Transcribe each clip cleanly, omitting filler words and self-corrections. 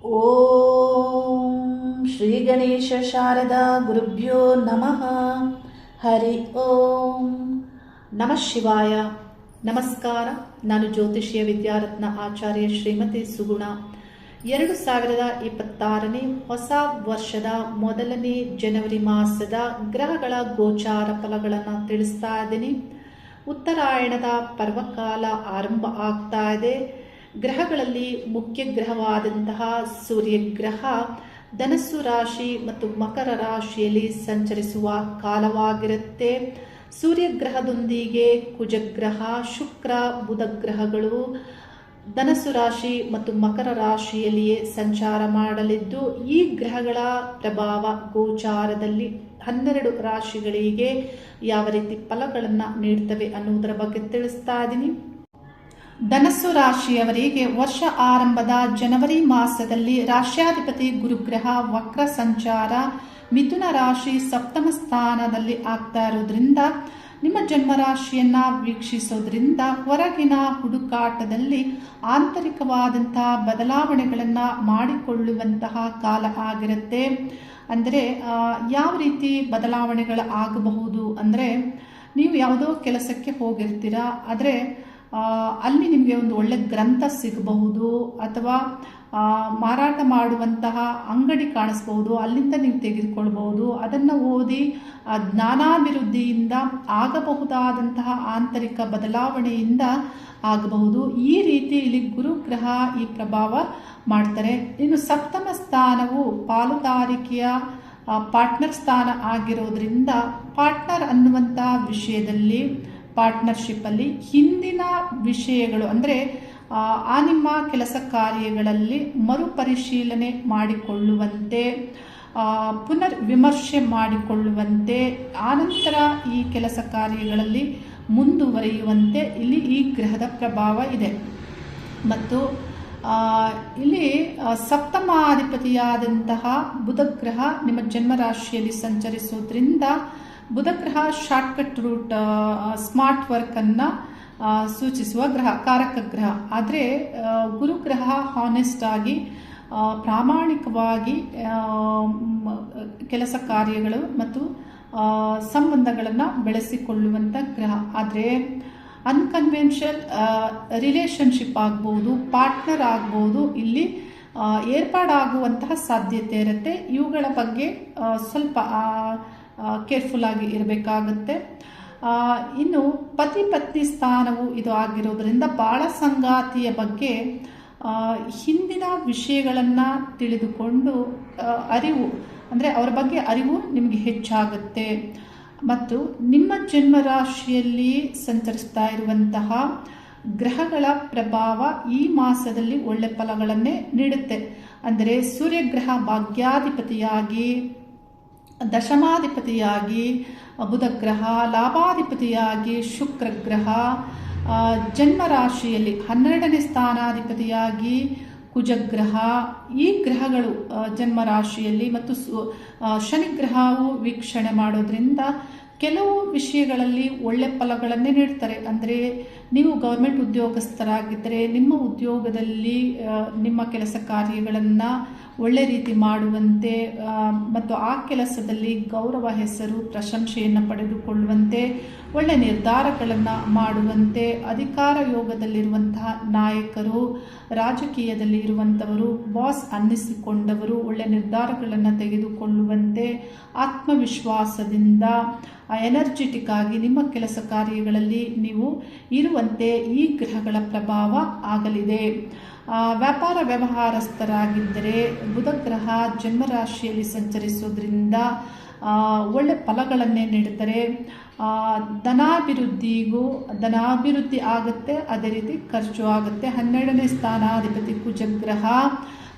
ಓಂ ಶ್ರೀ ಗಣೇಶ ಶಾರದಾ ಗುರುಭ್ಯೋ ನಮಃ. ಹರಿ ಓಂ ನಮಃ ಶಿವಾಯ. ನಮಸ್ಕಾರ. ನಾನು ಜ್ಯೋತಿಷಿಯ ವಿದ್ಯಾರತ್ನ ಆಚಾರ್ಯ ಶ್ರೀಮತಿ ಸುಗುಣ. 2026ನೇ ಹೊಸ ವರ್ಷದ ಮೊದಲನೇ ಜನವರಿ ಮಾಸದ ಗ್ರಹಗಳ ಗೋಚಾರ ಫಲಗಳನ್ನು ತಿಳಿಸ್ತಾ ಇದ್ದೀನಿ. ಉತ್ತರಾಯಣದ ಪರ್ವಕಾಲ ಆರಂಭ ಆಗ್ತಾ ಇದೆ. ಗ್ರಹಗಳಲ್ಲಿ ಮುಖ್ಯ ಗ್ರಹವಾದಂತಹ ಸೂರ್ಯಗ್ರಹ ಧನಸ್ಸು ರಾಶಿ ಮತ್ತು ಮಕರ ರಾಶಿಯಲ್ಲಿ ಸಂಚರಿಸುವ ಕಾಲವಾಗಿರುತ್ತೆ. ಸೂರ್ಯಗ್ರಹದೊಂದಿಗೆ ಕುಜಗ್ರಹ, ಶುಕ್ರ, ಬುಧ ಗ್ರಹಗಳು ಧನಸ್ಸು ರಾಶಿ ಮತ್ತು ಮಕರ ರಾಶಿಯಲ್ಲಿಯೇ ಸಂಚಾರ ಮಾಡಲಿದ್ದು, ಈ ಗ್ರಹಗಳ ಪ್ರಭಾವ ಗೋಚಾರದಲ್ಲಿ 12 ರಾಶಿಗಳಿಗೆ ಯಾವ ರೀತಿ ಫಲಗಳನ್ನು ನೀಡ್ತವೆ ಅನ್ನುವುದರ ಬಗ್ಗೆ ತಿಳಿಸ್ತಾ ಇದ್ದೀನಿ. ಧನಸ್ಸು ರಾಶಿಯವರಿಗೆ ವರ್ಷ ಆರಂಭದ ಜನವರಿ ಮಾಸದಲ್ಲಿ ರಾಶ್ಯಾಧಿಪತಿ ಗುರುಗ್ರಹ ವಕ್ರ ಸಂಚಾರ ಮಿಥುನ ರಾಶಿ ಸಪ್ತಮ ಸ್ಥಾನದಲ್ಲಿ ಆಗ್ತಾ ಇರೋದ್ರಿಂದ ನಿಮ್ಮ ಜನ್ಮರಾಶಿಯನ್ನ ವೀಕ್ಷಿಸೋದ್ರಿಂದ ಹೊರಗಿನ ಹುಡುಕಾಟದಲ್ಲಿ ಆಂತರಿಕವಾದಂತಹ ಬದಲಾವಣೆಗಳನ್ನು ಮಾಡಿಕೊಳ್ಳುವಂತಹ ಕಾಲ ಆಗಿರುತ್ತೆ. ಅಂದರೆ ಯಾವ ರೀತಿ ಬದಲಾವಣೆಗಳು ಆಗಬಹುದು ಅಂದರೆ, ನೀವು ಯಾವುದೋ ಕೆಲಸಕ್ಕೆ ಹೋಗಿರ್ತೀರಾ, ಆದರೆ ಅಲ್ಲಿ ನಿಮಗೆ ಒಂದು ಒಳ್ಳೆ ಗ್ರಂಥ ಸಿಗಬಹುದು, ಅಥವಾ ಮಾರಾಟ ಮಾಡುವಂತಹ ಅಂಗಡಿ ಕಾಣಿಸ್ಬಹುದು, ಅಲ್ಲಿಂದ ನೀವು ತೆಗೆದುಕೊಳ್ಬಹುದು. ಅದನ್ನು ಓದಿ ಜ್ಞಾನಾಭಿವೃದ್ಧಿಯಿಂದ ಆಗಬಹುದಾದಂತಹ ಆಂತರಿಕ ಬದಲಾವಣೆಯಿಂದ ಆಗಬಹುದು. ಈ ರೀತಿ ಇಲ್ಲಿ ಗುರುಗ್ರಹ ಈ ಪ್ರಭಾವ ಮಾಡ್ತಾರೆ. ಇನ್ನು ಸಪ್ತಮ ಸ್ಥಾನವು ಪಾಲುದಾರಿಕೆಯ ಪಾರ್ಟ್ನರ್ ಸ್ಥಾನ ಆಗಿರೋದ್ರಿಂದ ಪಾರ್ಟ್ನರ್ ಅನ್ನುವಂಥ ವಿಷಯದಲ್ಲಿ, ಪಾರ್ಟ್ನರ್ಶಿಪ್ ಅಲ್ಲಿ ಹಿಂದಿನ ವಿಷಯಗಳು ಅಂದರೆ ಆ ನಿಮ್ಮ ಕೆಲಸ ಕಾರ್ಯಗಳಲ್ಲಿ ಮರುಪರಿಶೀಲನೆ ಮಾಡಿಕೊಳ್ಳುವಂತೆ, ಪುನರ್ ವಿಮರ್ಶೆ ಮಾಡಿಕೊಳ್ಳುವಂತೆ, ಆನಂತರ ಈ ಕೆಲಸ ಕಾರ್ಯಗಳಲ್ಲಿ ಮುಂದುವರಿಯುವಂತೆ ಇಲ್ಲಿ ಈ ಗ್ರಹದ ಪ್ರಭಾವ ಇದೆ. ಮತ್ತು ಇಲ್ಲಿ ಸಪ್ತಮಾಧಿಪತಿಯಾದಂತಹ ಬುಧಗ್ರಹ ನಿಮ್ಮ ಜನ್ಮರಾಶಿಯಲ್ಲಿ ಸಂಚರಿಸೋದ್ರಿಂದ, ಬುಧಗ್ರಹ ಶಾರ್ಟ್ಕಟ್ ರೂಟ್, ಸ್ಮಾರ್ಟ್ ವರ್ಕ್ ಅನ್ನ ಸೂಚಿಸುವ ಗ್ರಹ, ಕಾರಕ ಗ್ರಹ. ಆದರೆ ಗುರುಗ್ರಹ ಹಾನೆಸ್ಟ್ ಆಗಿ ಪ್ರಾಮಾಣಿಕವಾಗಿ ಕೆಲಸ ಕಾರ್ಯಗಳು ಮತ್ತು ಸಂಬಂಧಗಳನ್ನು ಬೆಳೆಸಿಕೊಳ್ಳುವಂಥ ಗ್ರಹ. ಆದರೆ ಅನ್ಕನ್ವೆನ್ಷನಲ್ ರಿಲೇಶನ್ಶಿಪ್ ಆಗ್ಬೋದು, ಪಾರ್ಟ್ನರ್ ಆಗ್ಬೋದು, ಇಲ್ಲಿ ಏರ್ಪಾಡಾಗುವಂತಹ ಸಾಧ್ಯತೆ ಇರುತ್ತೆ. ಇವುಗಳ ಬಗ್ಗೆ ಸ್ವಲ್ಪ ಕೇರ್ಫುಲ್ ಆಗಿ ಇರಬೇಕಾಗುತ್ತೆ. ಇನ್ನು ಪತಿ ಪತ್ನಿ ಸ್ಥಾನವು ಇದು ಆಗಿರೋದ್ರಿಂದ ಬಾಳ ಸಂಗಾತಿಯ ಬಗ್ಗೆ ಹಿಂದಿನ ವಿಷಯಗಳನ್ನು ತಿಳಿದುಕೊಂಡು ಅರಿವು, ಅಂದರೆ ಅವರ ಬಗ್ಗೆ ಅರಿವು ನಿಮಗೆ ಹೆಚ್ಚಾಗುತ್ತೆ. ಮತ್ತು ನಿಮ್ಮ ಜನ್ಮರಾಶಿಯಲ್ಲಿ ಸಂಚರಿಸ್ತಾ ಇರುವಂತಹ ಗ್ರಹಗಳ ಪ್ರಭಾವ ಈ ಮಾಸದಲ್ಲಿ ಒಳ್ಳೆ ಫಲಗಳನ್ನೇ ನೀಡುತ್ತೆ. ಅಂದರೆ ಸೂರ್ಯಗ್ರಹ ಭಾಗ್ಯಾಧಿಪತಿಯಾಗಿ, ದಶಮಾಧಿಪತಿಯಾಗಿ ಬುಧಗ್ರಹ, ಲಾಭಾಧಿಪತಿಯಾಗಿ ಶುಕ್ರಗ್ರಹ, ಜನ್ಮರಾಶಿಯಲ್ಲಿ 12ನೇ ಸ್ಥಾನಾಧಿಪತಿಯಾಗಿ ಕುಜಗ್ರಹ, ಈ ಗ್ರಹಗಳು ಜನ್ಮರಾಶಿಯಲ್ಲಿ ಮತ್ತು ಶನಿಗ್ರಹವು ವೀಕ್ಷಣೆ ಮಾಡೋದ್ರಿಂದ ಕೆಲವು ವಿಷಯಗಳಲ್ಲಿ ಒಳ್ಳೆ ಫಲಗಳನ್ನೇ ನೀಡ್ತಾರೆ. ಅಂದರೆ ನೀವು ಗೌರ್ಮೆಂಟ್ ಉದ್ಯೋಗಸ್ಥರಾಗಿದ್ದರೆ ನಿಮ್ಮ ಉದ್ಯೋಗದಲ್ಲಿ ನಿಮ್ಮ ಕೆಲಸ ಕಾರ್ಯಗಳನ್ನು ಒಳ್ಳೆ ರೀತಿ ಮಾಡುವಂತೆ ಮತ್ತು ಆ ಕೆಲಸದಲ್ಲಿ ಗೌರವ, ಹೆಸರು, ಪ್ರಶಂಸೆಯನ್ನು ಪಡೆದುಕೊಳ್ಳುವಂತೆ, ಒಳ್ಳೆ ನಿರ್ಧಾರಗಳನ್ನು ಮಾಡುವಂತೆ, ಅಧಿಕಾರ ಯೋಗದಲ್ಲಿರುವಂತಹ ನಾಯಕರು, ರಾಜಕೀಯದಲ್ಲಿ ಇರುವಂಥವರು, ಬಾಸ್ ಅನ್ನಿಸಿಕೊಂಡವರು ಒಳ್ಳೆ ನಿರ್ಧಾರಗಳನ್ನು ತೆಗೆದುಕೊಳ್ಳುವಂತೆ, ಆತ್ಮವಿಶ್ವಾಸದಿಂದ ಎನರ್ಜೆಟಿಕ್ ಆಗಿ ನಿಮ್ಮ ಕೆಲಸ ಕಾರ್ಯಗಳಲ್ಲಿ ನೀವು ಇರುವಂತೆ ಈ ಗ್ರಹಗಳ ಪ್ರಭಾವ ಆಗಲಿದೆ. ವ್ಯಾಪಾರ ವ್ಯವಹಾರಸ್ಥರಾಗಿದ್ದರೆ ಬುಧಗ್ರಹ ಜನ್ಮರಾಶಿಯಲ್ಲಿ ಸಂಚರಿಸೋದ್ರಿಂದ ಒಳ್ಳೆ ಫಲಗಳನ್ನೇ ನೀಡುತ್ತಾರೆ. ಧನಾಭಿವೃದ್ಧಿ ಆಗುತ್ತೆ, ಅದೇ ರೀತಿ ಖರ್ಚು ಆಗುತ್ತೆ. 12ನೇ ಸ್ಥಾನಾಧಿಪತಿ ಕುಜಗ್ರಹ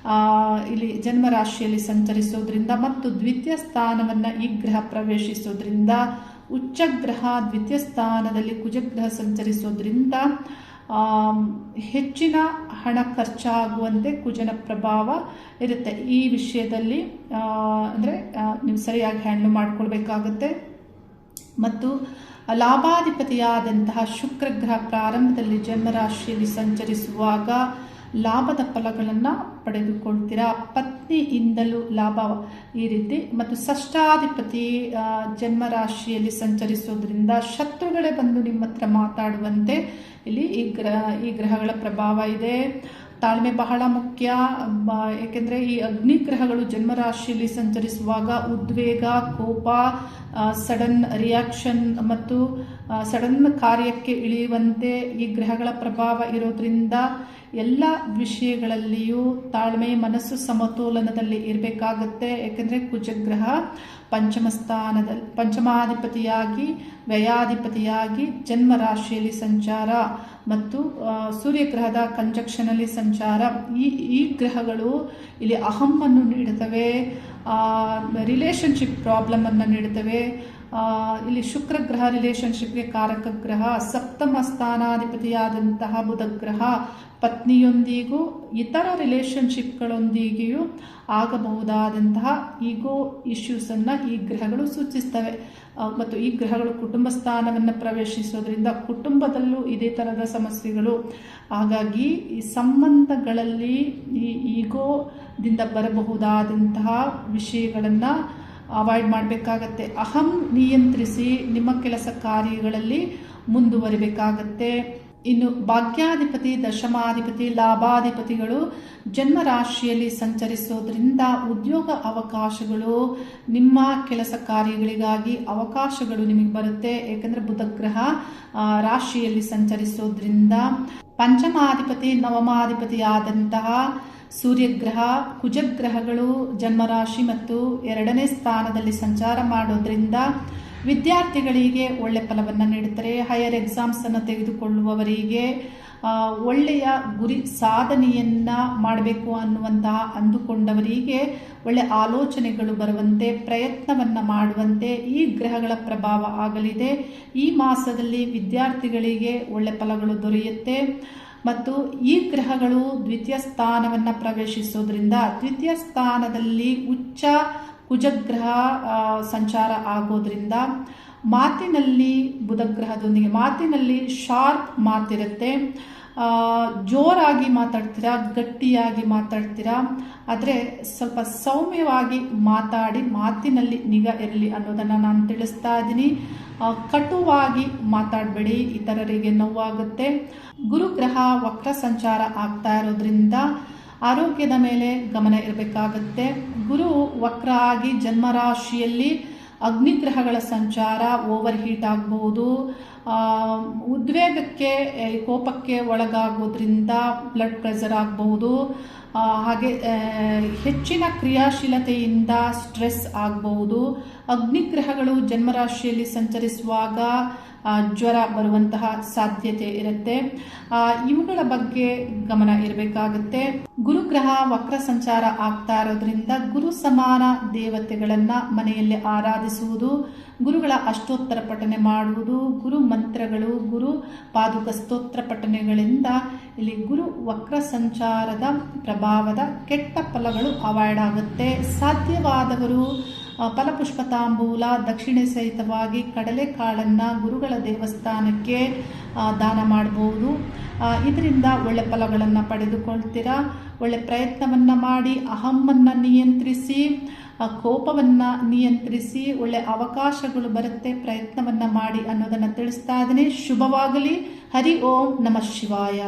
ಇಲ್ಲಿ ಜನ್ಮರಾಶಿಯಲ್ಲಿ ಸಂಚರಿಸೋದ್ರಿಂದ ಮತ್ತು ದ್ವಿತೀಯ ಸ್ಥಾನವನ್ನು ಈ ಗ್ರಹ ಪ್ರವೇಶಿಸೋದ್ರಿಂದ, ಉಚ್ಚಗ್ರಹ ದ್ವಿತೀಯ ಸ್ಥಾನದಲ್ಲಿ ಕುಜಗ್ರಹ ಸಂಚರಿಸೋದ್ರಿಂದ ಹೆಚ್ಚಿನ ಹಣ ಖರ್ಚಾಗುವಂತೆ ಕುಜನ ಪ್ರಭಾವ ಇರುತ್ತೆ. ಈ ವಿಷಯದಲ್ಲಿ ಅಂದರೆ ನೀವು ಸರಿಯಾಗಿ ಹ್ಯಾಂಡಲ್ ಮಾಡ್ಕೊಳ್ಬೇಕಾಗುತ್ತೆ. ಮತ್ತು ಲಾಭಾಧಿಪತಿಯಾದಂತಹ ಶುಕ್ರಗ್ರಹ ಪ್ರಾರಂಭದಲ್ಲಿ ಜನ್ಮರಾಶಿಯಲ್ಲಿ ಸಂಚರಿಸುವಾಗ ಲಾಭದ ಫಲಗಳನ್ನು ಪಡೆದುಕೊಳ್ತೀರಾ. ಪತ್ನಿಯಿಂದಲೂ ಲಾಭ ಈ ರೀತಿ. ಮತ್ತು ಷಷ್ಠಾಧಿಪತಿ ಜನ್ಮರಾಶಿಯಲ್ಲಿ ಸಂಚರಿಸೋದ್ರಿಂದ ಶತ್ರುಗಳೇ ಬಂದು ನಿಮ್ಮ ಹತ್ರ ಮಾತಾಡುವಂತೆ ಇಲ್ಲಿ ಈ ಗ್ರಹಗಳ ಪ್ರಭಾವ ಇದೆ. ತಾಳ್ಮೆ ಬಹಳ ಮುಖ್ಯ. ಏಕೆಂದರೆ ಈ ಅಗ್ನಿಗ್ರಹಗಳು ಜನ್ಮರಾಶಿಯಲ್ಲಿ ಸಂಚರಿಸುವಾಗ ಉದ್ವೇಗ, ಕೋಪ, ಸಡನ್ ರಿಯಾಕ್ಷನ್ ಮತ್ತು ಸಡನ್ ಕಾರ್ಯಕ್ಕೆ ಇಳಿಯುವಂತೆ ಈ ಗ್ರಹಗಳ ಪ್ರಭಾವ ಇರೋದ್ರಿಂದ ಎಲ್ಲ ವಿಷಯಗಳಲ್ಲಿಯೂ ತಾಳ್ಮೆ, ಮನಸ್ಸು ಸಮತೋಲನದಲ್ಲಿ ಇರಬೇಕಾಗತ್ತೆ. ಏಕೆಂದರೆ ಕುಜಗ್ರಹ ಪಂಚಮಾಧಿಪತಿಯಾಗಿ ವ್ಯಯಾಧಿಪತಿಯಾಗಿ ಜನ್ಮರಾಶಿಯಲ್ಲಿ ಸಂಚಾರ ಮತ್ತು ಸೂರ್ಯಗ್ರಹದ ಕಂಜಕ್ಷನಲ್ಲಿ ಸಂಚಾರ. ಈ ಗ್ರಹಗಳು ಇಲ್ಲಿ ಅಹಮ್ಮನ್ನು ನೀಡುತ್ತವೆ, ರಿಲೇಷನ್ಶಿಪ್ ಪ್ರಾಬ್ಲಮನ್ನು ನೀಡುತ್ತವೆ. ಇಲ್ಲಿ ಶುಕ್ರ ಗ್ರಹ ರಿಲೇಷನ್ಶಿಪ್ಗೆ ಕಾರಕ ಗ್ರಹ. ಸಪ್ತಮ ಸ್ಥಾನಾಧಿಪತಿಯಾದಂತಹ ಬುಧ ಗ್ರಹ ಪತ್ನಿಯೊಂದಿಗೂ ಇತರ ರಿಲೇಷನ್ಶಿಪ್ಗಳೊಂದಿಗೆಯೂ ಆಗಬಹುದಾದಂತಹ ಈಗೋ ಇಶ್ಯೂಸನ್ನು ಈ ಗ್ರಹಗಳು ಸೂಚಿಸ್ತವೆ. ಮತ್ತು ಈ ಗ್ರಹಗಳು ಕುಟುಂಬ ಸ್ಥಾನವನ್ನು ಪ್ರವೇಶಿಸೋದ್ರಿಂದ ಕುಟುಂಬದಲ್ಲೂ ಇದೇ ಥರದ ಸಮಸ್ಯೆಗಳು. ಹಾಗಾಗಿ ಈ ಸಂಬಂಧಗಳಲ್ಲಿ ಈ ಈಗೋದಿಂದ ಬರಬಹುದಾದಂತಹ ವಿಷಯಗಳನ್ನು ಅವಾಯ್ಡ್ ಮಾಡಬೇಕಾಗತ್ತೆ. ಅಹಂ ನಿಯಂತ್ರಿಸಿ ನಿಮ್ಮ ಕೆಲಸ ಕಾರ್ಯಗಳಲ್ಲಿ ಮುಂದುವರಿಬೇಕಾಗತ್ತೆ. ಇನ್ನು ಭಾಗ್ಯಾಧಿಪತಿ, ದಶಮಾಧಿಪತಿ, ಲಾಭಾಧಿಪತಿಗಳು ಜನ್ಮರಾಶಿಯಲ್ಲಿ ಸಂಚರಿಸೋದ್ರಿಂದ ಉದ್ಯೋಗ ಅವಕಾಶಗಳು, ನಿಮ್ಮ ಕೆಲಸ ಕಾರ್ಯಗಳಿಗಾಗಿ ಅವಕಾಶಗಳು ನಿಮಗೆ ಬರುತ್ತೆ. ಏಕೆಂದರೆ ಬುಧಗ್ರಹ ರಾಶಿಯಲ್ಲಿ ಸಂಚರಿಸೋದ್ರಿಂದ ಪಂಚಮಾಧಿಪತಿ, ನವಮಾಧಿಪತಿಯಾದಂತಹ ಸೂರ್ಯಗ್ರಹ, ಕುಜಗ್ರಹಗಳು ಜನ್ಮರಾಶಿ ಮತ್ತು 2ನೇ ಸ್ಥಾನದಲ್ಲಿ ಸಂಚಾರ ಮಾಡೋದ್ರಿಂದ ವಿದ್ಯಾರ್ಥಿಗಳಿಗೆ ಒಳ್ಳೆ ಫಲವನ್ನು ನೀಡುತ್ತಾರೆ. ಹೈಯರ್ ಎಕ್ಸಾಮ್ಸನ್ನು ತೆಗೆದುಕೊಳ್ಳುವವರಿಗೆ ಒಳ್ಳೆಯ ಗುರಿ ಸಾಧನೆಯನ್ನು ಮಾಡಬೇಕು ಅಂದುಕೊಂಡವರಿಗೆ ಒಳ್ಳೆ ಆಲೋಚನೆಗಳು ಬರುವಂತೆ, ಪ್ರಯತ್ನವನ್ನು ಮಾಡುವಂತೆ ಈ ಗ್ರಹಗಳ ಪ್ರಭಾವ ಆಗಲಿದೆ. ಈ ಮಾಸದಲ್ಲಿ ವಿದ್ಯಾರ್ಥಿಗಳಿಗೆ ಒಳ್ಳೆ ಫಲಗಳು ದೊರೆಯುತ್ತೆ. ಮತ್ತು ಈ ಗ್ರಹಗಳು ದ್ವಿತೀಯ ಸ್ಥಾನವನ್ನು ಪ್ರವೇಶಿಸೋದ್ರಿಂದ ದ್ವಿತೀಯ ಸ್ಥಾನದಲ್ಲಿ ಉಚ್ಚ ಕುಜಗ್ರಹ ಸಂಚಾರ ಆಗೋದ್ರಿಂದ ಮಾತಿನಲ್ಲಿ ಬುಧಗ್ರಹದೊಂದಿಗೆ ಮಾತಿನಲ್ಲಿ ಶಾರ್ಪ್ ಮಾತಿರುತ್ತೆ. ಜೋರಾಗಿ ಮಾತಾಡ್ತೀರಾ, ಗಟ್ಟಿಯಾಗಿ ಮಾತಾಡ್ತೀರಾ. ಆದರೆ ಸ್ವಲ್ಪ ಸೌಮ್ಯವಾಗಿ ಮಾತಾಡಿ, ಮಾತಿನಲ್ಲಿ ನಿಗಾ ಇರಲಿ ಅನ್ನೋದನ್ನು ನಾನು ತಿಳಿಸ್ತಾ ಇದ್ದೀನಿ. ಕಟುವಾಗಿ ಮಾತಾಡಬೇಡಿ, ಇತರರಿಗೆ ನೋವಾಗುತ್ತೆ. ಗುರುಗ್ರಹ ವಕ್ರ ಸಂಚಾರ ಆಗ್ತಾ ಇರೋದ್ರಿಂದ ಆರೋಗ್ಯದ ಮೇಲೆ ಗಮನ ಇರಬೇಕಾಗತ್ತೆ. ಗುರು ವಕ್ರ ಆಗಿ ಜನ್ಮರಾಶಿಯಲ್ಲಿ ಅಗ್ನಿಗ್ರಹಗಳ ಸಂಚಾರ ಓವರ್ ಹೀಟ್ ಆಗಬಹುದು. ಉದ್ವೇಗಕ್ಕೆ, ಕೋಪಕ್ಕೆ ಒಳಗಾಗೋದ್ರಿಂದ ಬ್ಲಡ್ ಪ್ರೆಷರ್ ಆಗಬಹುದು. ಹಾಗೆ ಹೆಚ್ಚಿನ ಕ್ರಿಯಾಶೀಲತೆಯಿಂದ ಸ್ಟ್ರೆಸ್ ಆಗಬಹುದು. ಅಗ್ನಿಗ್ರಹಗಳು ಜನ್ಮರಾಶಿಯಲ್ಲಿ ಸಂಚರಿಸುವಾಗ ಜ್ವರ ಬರುವಂತಹ ಸಾಧ್ಯತೆ ಇರುತ್ತೆ. ಇವುಗಳ ಬಗ್ಗೆ ಗಮನ ಇರಬೇಕಾಗುತ್ತೆ. ಗುರುಗ್ರಹ ವಕ್ರ ಸಂಚಾರ ಆಗ್ತಾ ಇರೋದ್ರಿಂದ ಗುರು ಸಮಾನ ದೇವತೆಗಳನ್ನು ಮನೆಯಲ್ಲಿ ಆರಾಧಿಸುವುದು, ಗುರುಗಳ ಅಷ್ಟೋತ್ತರ ಪಠನೆ ಮಾಡುವುದು, ಗುರು ಮಂತ್ರಗಳು, ಗುರು ಪಾದುಕ ಸ್ತೋತ್ರ ಪಠನೆಗಳಿಂದ ಇಲ್ಲಿ ಗುರು ವಕ್ರ ಸಂಚಾರದ ಪ್ರಭಾವದ ಕೆಟ್ಟ ಫಲಗಳು ಅವಾಯ್ಡ್ ಆಗುತ್ತೆ. ಸಾಧ್ಯವಾದವರು ಫಲಪುಷ್ಪ ತಾಂಬೂಲ ದಕ್ಷಿಣೆ ಸಹಿತವಾಗಿ ಕಡಲೆಕಾಳನ್ನು ಗುರುಗಳ ದೇವಸ್ಥಾನಕ್ಕೆ ದಾನ ಮಾಡಬಹುದು. ಇದರಿಂದ ಒಳ್ಳೆ ಫಲಗಳನ್ನು ಪಡೆದುಕೊಳ್ತೀರಾ. ಒಳ್ಳೆ ಪ್ರಯತ್ನವನ್ನು ಮಾಡಿ ಅಹಮ್ಮನ್ನು ನಿಯಂತ್ರಿಸಿ, ಕೋಪವನ್ನು ನಿಯಂತ್ರಿಸಿ ಒಳ್ಳೆ ಅವಕಾಶಗಳು ಬರುತ್ತೆ. ಪ್ರಯತ್ನವನ್ನು ಮಾಡಿ ಅನ್ನೋದನ್ನು ತಿಳಿಸ್ತಾ ಇದ್ದೀನಿ. ಶುಭವಾಗಲಿ. ಹರಿ ಓಂ ನಮಃ ಶಿವಾಯ.